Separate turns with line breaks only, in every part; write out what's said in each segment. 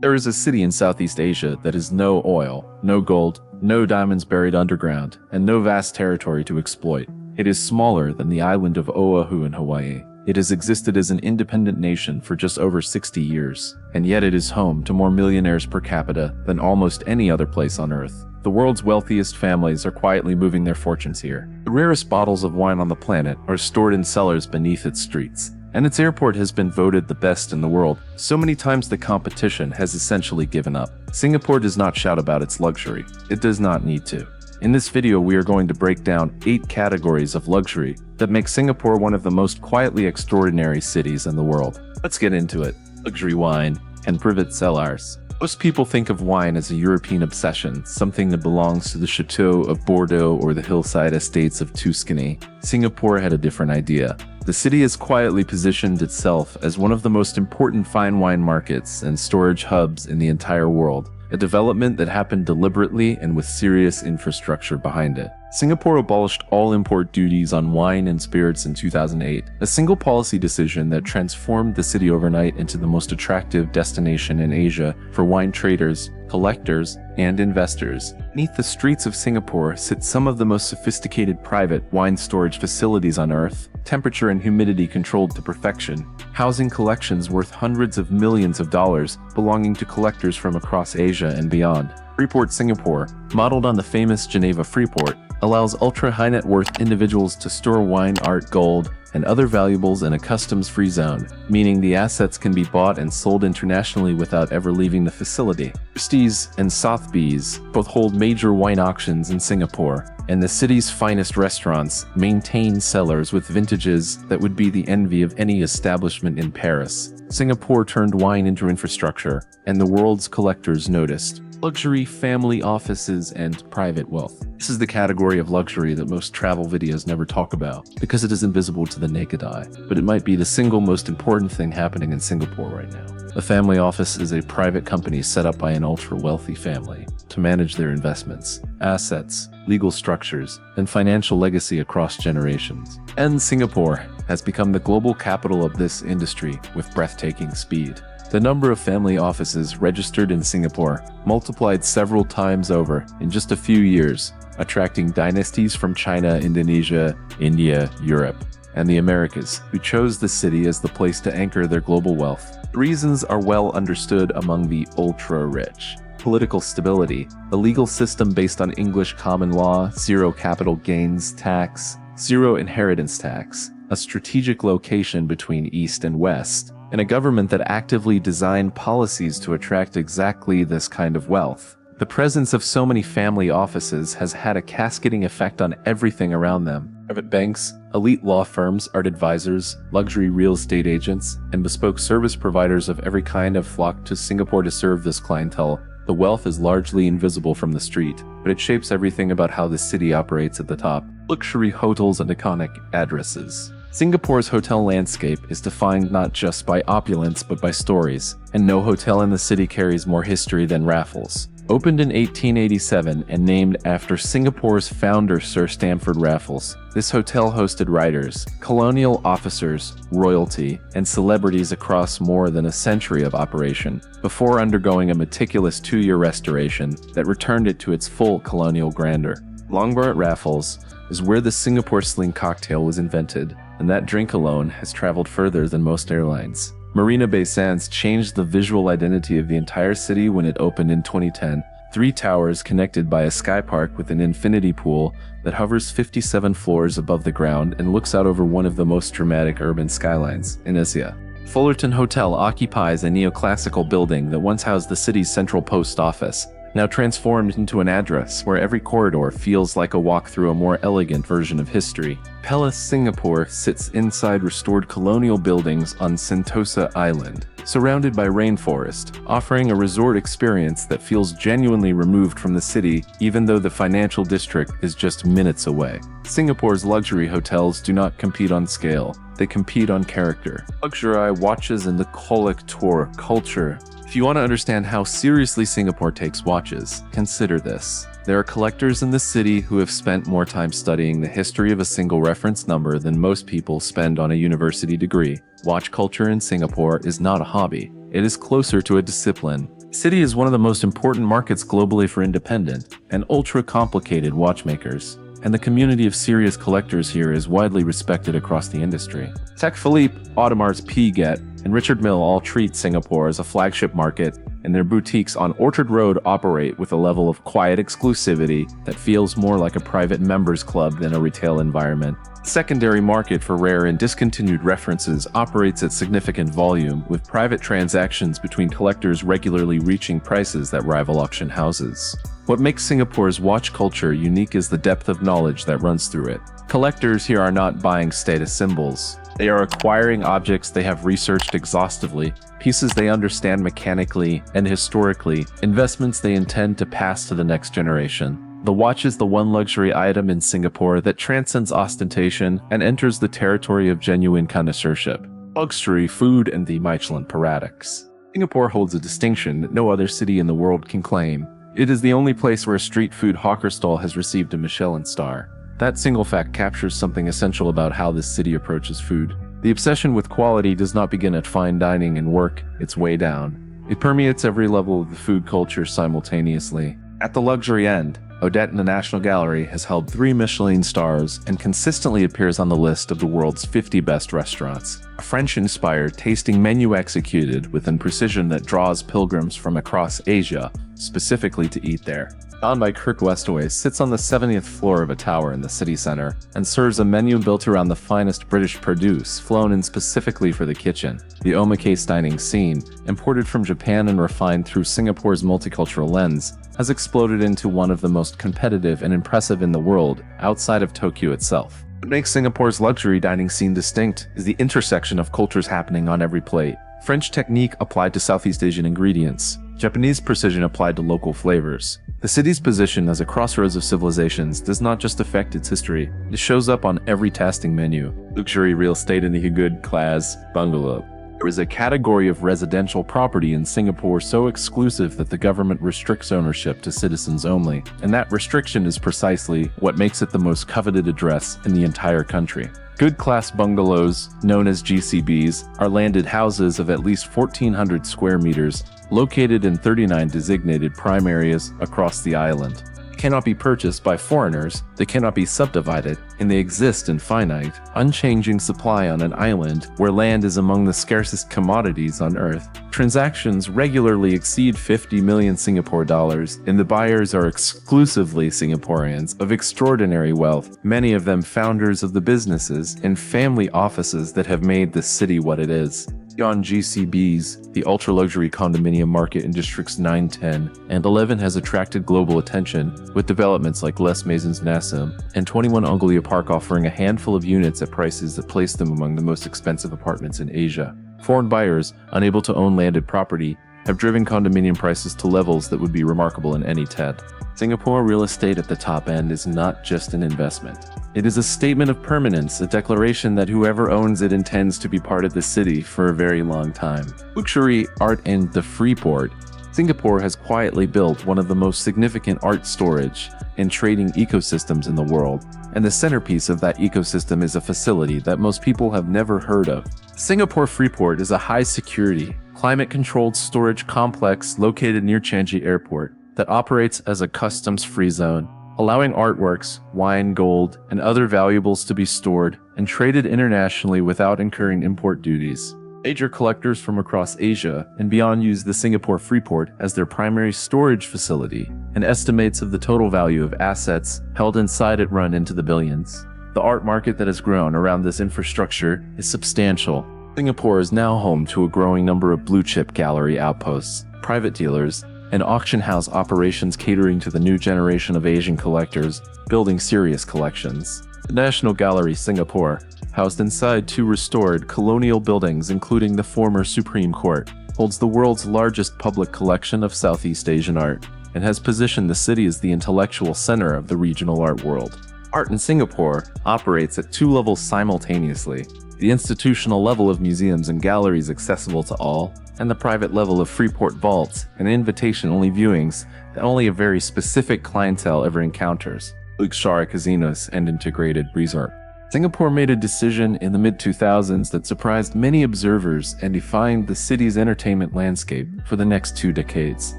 There is a city in Southeast Asia that has no oil, no gold, no diamonds buried underground, and no vast territory to exploit. It is smaller than the island of Oahu in Hawaii. It has existed as an independent nation for just over 60 years, and yet it is home to more millionaires per capita than almost any other place on Earth. The world's wealthiest families are quietly moving their fortunes here. The rarest bottles of wine on the planet are stored in cellars beneath its streets, and its airport has been voted the best in the world so many times the competition has essentially given up. Singapore does not shout about its luxury. It does not need to. In this video, we are going to break down 8 categories of luxury that make Singapore one of the most quietly extraordinary cities in the world. Let's get into it. Luxury wine and private cellars. Most people think of wine as a European obsession, something that belongs to the Chateau of Bordeaux or the hillside estates of Tuscany. Singapore had a different idea. The city has quietly positioned itself as one of the most important fine wine markets and storage hubs in the entire world, a development that happened deliberately and with serious infrastructure behind it. Singapore abolished all import duties on wine and spirits in 2008, a single policy decision that transformed the city overnight into the most attractive destination in Asia for wine traders, collectors, and investors. Beneath the streets of Singapore sit some of the most sophisticated private wine storage facilities on Earth, temperature and humidity controlled to perfection, housing collections worth hundreds of millions of dollars belonging to collectors from across Asia and beyond. Freeport Singapore, modeled on the famous Geneva Freeport, allows ultra-high net worth individuals to store wine, art, gold, and other valuables in a customs-free zone, meaning the assets can be bought and sold internationally without ever leaving the facility. Christie's and Sotheby's both hold major wine auctions in Singapore, and the city's finest restaurants maintain cellars with vintages that would be the envy of any establishment in Paris. Singapore turned wine into infrastructure, and the world's collectors noticed. Luxury, family offices, and private wealth. This is the category of luxury that most travel videos never talk about, because it is invisible to the naked eye, but it might be the single most important thing happening in Singapore right now. A family office is a private company set up by an ultra-wealthy family to manage their investments, assets, legal structures, and financial legacy across generations. And Singapore has become the global capital of this industry with breathtaking speed. The number of family offices registered in Singapore multiplied several times over in just a few years, attracting dynasties from China, Indonesia, India, Europe, and the Americas, who chose the city as the place to anchor their global wealth. The reasons are well understood among the ultra-rich. Political stability, a legal system based on English common law, zero capital gains tax, zero inheritance tax, a strategic location between East and West, and a government that actively designed policies to attract exactly this kind of wealth. The presence of so many family offices has had a cascading effect on everything around them. Private banks, elite law firms, art advisors, luxury real estate agents, and bespoke service providers of every kind have flocked to Singapore to serve this clientele. The wealth is largely invisible from the street, but it shapes everything about how the city operates at the top. Luxury hotels and iconic addresses. Singapore's hotel landscape is defined not just by opulence but by stories, and no hotel in the city carries more history than Raffles. Opened in 1887 and named after Singapore's founder Sir Stamford Raffles, this hotel hosted writers, colonial officers, royalty, and celebrities across more than a century of operation, before undergoing a meticulous 2-year restoration that returned it to its full colonial grandeur. Longbar at Raffles is where the Singapore Sling cocktail was invented, and that drink alone has traveled further than most airlines. Marina Bay Sands changed the visual identity of the entire city when it opened in 2010. 3 towers connected by a sky park with an infinity pool that hovers 57 floors above the ground and looks out over one of the most dramatic urban skylines in Asia. Fullerton Hotel occupies a neoclassical building that once housed the city's central post office, now transformed into an address where every corridor feels like a walk through a more elegant version of history. Palace Singapore sits inside restored colonial buildings on Sentosa Island, surrounded by rainforest, offering a resort experience that feels genuinely removed from the city, even though the financial district is just minutes away. Singapore's luxury hotels do not compete on scale, they compete on character. Luxury watches and the collector culture. If you want to understand how seriously Singapore takes watches, consider this. There are collectors in the city who have spent more time studying the history of a single reference number than most people spend on a university degree. Watch culture in Singapore is not a hobby. It is closer to a discipline, The city is one of the most important markets globally for independent and ultra-complicated watchmakers, and the community of serious collectors here is widely respected across the industry. Tech Philippe, Audemars Piguet, and Richard Mille all treat Singapore as a flagship market, and their boutiques on Orchard Road operate with a level of quiet exclusivity that feels more like a private members club than a retail environment. The secondary market for rare and discontinued references operates at significant volume, with private transactions between collectors regularly reaching prices that rival auction houses. What makes Singapore's watch culture unique is the depth of knowledge that runs through it. Collectors here are not buying status symbols. They are acquiring objects they have researched exhaustively, pieces they understand mechanically and historically, investments they intend to pass to the next generation. The watch is the one luxury item in Singapore that transcends ostentation and enters the territory of genuine connoisseurship, luxury, food, and the Michelin paradox. Singapore holds a distinction that no other city in the world can claim. It is the only place where a street food hawker stall has received a Michelin-star. That single fact captures something essential about how this city approaches food. The obsession with quality does not begin at fine dining and work its way down. It permeates every level of the food culture simultaneously. At the luxury end, Odette in the National Gallery has held 3 Michelin stars and consistently appears on the list of the world's 50 best restaurants. A French-inspired tasting menu executed with a precision that draws pilgrims from across Asia specifically to eat there. Owned by Kirk Westaway, sits on the 70th floor of a tower in the city center and serves a menu built around the finest British produce flown in specifically for the kitchen. The omakase dining scene, imported from Japan and refined through Singapore's multicultural lens, has exploded into one of the most competitive and impressive in the world outside of Tokyo itself. What makes Singapore's luxury dining scene distinct is the intersection of cultures happening on every plate. French technique applied to Southeast Asian ingredients, Japanese precision applied to local flavors. The city's position as a crossroads of civilizations does not just affect its history, it shows up on every tasting menu. Luxury real estate in the good class bungalow. There is a category of residential property in Singapore so exclusive that the government restricts ownership to citizens only, and that restriction is precisely what makes it the most coveted address in the entire country. Good class bungalows, known as GCBs, are landed houses of at least 1,400 square meters, located in 39 designated prime areas across the island. They cannot be purchased by foreigners, they cannot be subdivided, and they exist in finite, unchanging supply on an island where land is among the scarcest commodities on Earth. Transactions regularly exceed 50 million Singapore dollars, and the buyers are exclusively Singaporeans of extraordinary wealth, many of them founders of the businesses and family offices that have made this city what it is. Beyond GCBs, the ultra-luxury condominium market in districts 9, 10, and 11 has attracted global attention, with developments like Les Maisons Nassim and 21 Anglia Park offering a handful of units at prices that place them among the most expensive apartments in Asia. Foreign buyers, unable to own landed property, have driven condominium prices to levels that would be remarkable in any TED. Singapore real estate at the top end is not just an investment. It is a statement of permanence, a declaration that whoever owns it intends to be part of the city for a very long time. Luxury, art, and the freeport. Singapore has quietly built one of the most significant art storage and trading ecosystems in the world, and the centerpiece of that ecosystem is a facility that most people have never heard of. Singapore Freeport is a high-security, climate-controlled storage complex located near Changi Airport that operates as a customs-free zone, allowing artworks, wine, gold, and other valuables to be stored and traded internationally without incurring import duties. Major collectors from across Asia and beyond use the Singapore Freeport as their primary storage facility, and estimates of the total value of assets held inside it run into the billions. The art market that has grown around this infrastructure is substantial. Singapore is now home to a growing number of blue-chip gallery outposts, private dealers, and auction house operations catering to the new generation of Asian collectors building serious collections. The National Gallery Singapore, housed inside 2 restored colonial buildings including the former Supreme Court, holds the world's largest public collection of Southeast Asian art, and has positioned the city as the intellectual center of the regional art world. Art in Singapore operates at 2 levels simultaneously: the institutional level of museums and galleries accessible to all, and the private level of Freeport vaults and invitation-only viewings that only a very specific clientele ever encounters, luxury casinos and integrated resort. Singapore made a decision in the mid-2000s that surprised many observers and defined the city's entertainment landscape for the next 2 decades.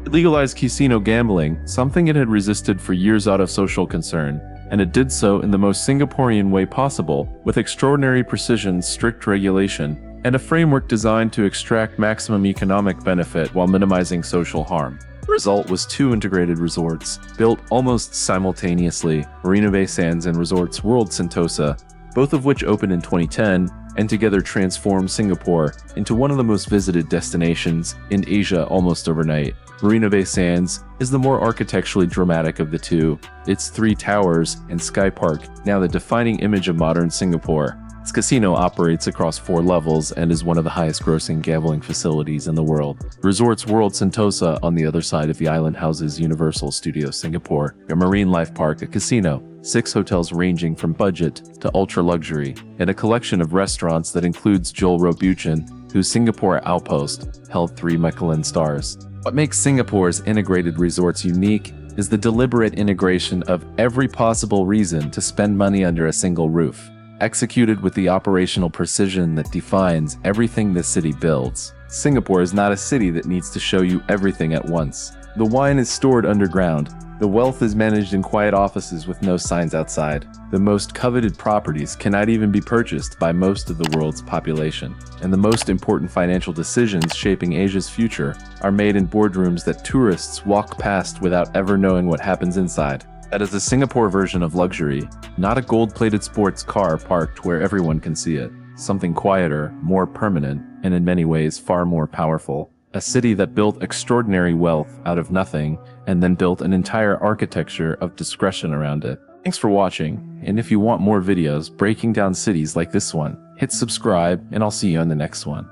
It legalized casino gambling, something it had resisted for years out of social concern, and it did so in the most Singaporean way possible, with extraordinary precision, strict regulation, and a framework designed to extract maximum economic benefit while minimizing social harm. The result was 2 integrated resorts, built almost simultaneously, Marina Bay Sands and Resorts World Sentosa, both of which opened in 2010, and together transformed Singapore into one of the most visited destinations in Asia almost overnight. Marina Bay Sands is the more architecturally dramatic of the two, its 3 towers and Sky Park now the defining image of modern Singapore. Its casino operates across 4 levels and is one of the highest-grossing gambling facilities in the world. Resorts World Sentosa on the other side of the island houses Universal Studios Singapore, a marine life park, a casino, 6 hotels ranging from budget to ultra-luxury, and a collection of restaurants that includes Joel Robuchon, whose Singapore outpost held 3 Michelin stars. What makes Singapore's integrated resorts unique is the deliberate integration of every possible reason to spend money under a single roof, executed with the operational precision that defines everything this city builds. Singapore is not a city that needs to show you everything at once. The wine is stored underground. The wealth is managed in quiet offices with no signs outside. The most coveted properties cannot even be purchased by most of the world's population. And the most important financial decisions shaping Asia's future are made in boardrooms that tourists walk past without ever knowing what happens inside. That is the Singapore version of luxury, not a gold-plated sports car parked where everyone can see it. Something quieter, more permanent, and in many ways far more powerful. A city that built extraordinary wealth out of nothing and then built an entire architecture of discretion around it. Thanks for watching, and if you want more videos breaking down cities like this one, hit subscribe and I'll see you on the next one.